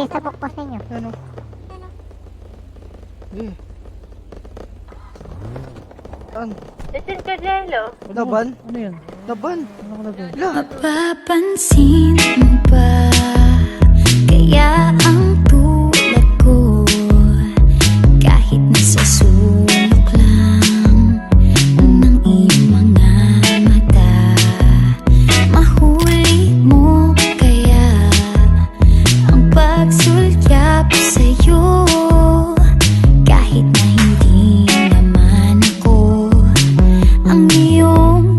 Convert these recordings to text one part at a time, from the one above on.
sa pukpos ninyo. Ano? Eh. Saan? Listen ka, Jello. Laban? Ano yan? Laban? Ano ka laban? La. Mapapansin mo ba kaya ang tulad ko kahit nasa sulok lang ng iyong mga mata, mahuli mo kaya ang pagsulyap sa'yo kahit na hindi naman ako ang iyong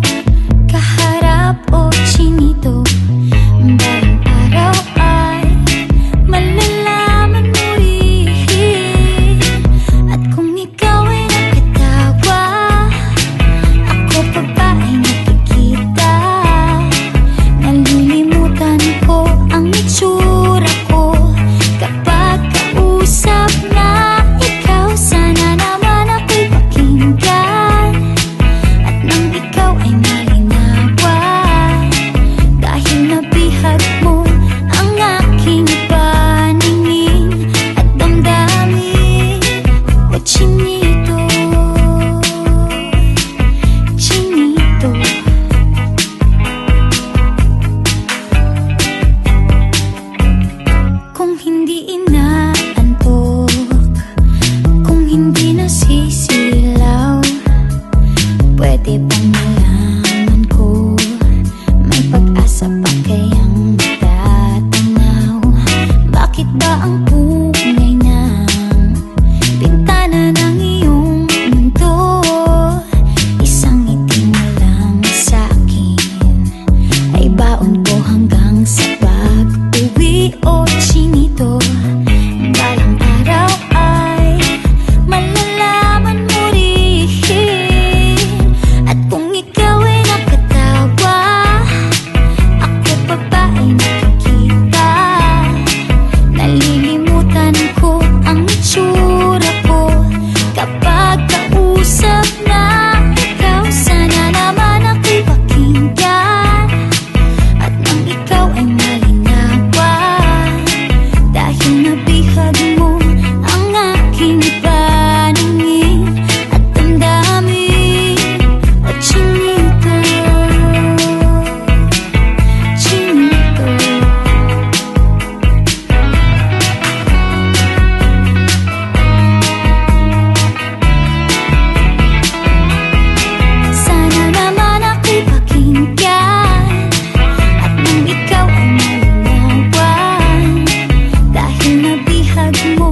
kaharap o chinito. Balang araw ay malalaman mo rin. At kung ikaw ay nakatawa, ako pa ba ay nakikita? Nalilimutan ko ang itsura ko kapag kausap na ikaw. Sana naman ako'y pakinggan at nang ikaw ay malinawan, dahil nabihag mo ang aking paningin at damdamin. O chinito, chinito, kung hindi inaantok, kung hindi nasisilaw, pwede bang malaman ko may pag-asa pa kayang matatanaw? Bakit ba ang pungay ng bintana ng iyong mundo isang ngiti mo lang sa'kin ay baon ko hanggang sa pag-uwi? O chinito, balang araw ay malalaman mo rin. At kung ikaw ay nakatawa, ako pa ba ay nakikita? Nalilimutan ko ang itsura ko kapag kausap na ikaw. Sana naman ako'y pakinggan at nang ikaw ay malinawan, dahil nabihag mo ang aking paningin at damdamin. O chinito, chinito, sana naman ako'y pakinggan at nang ikaw ay malinawan, dahil nabihag mo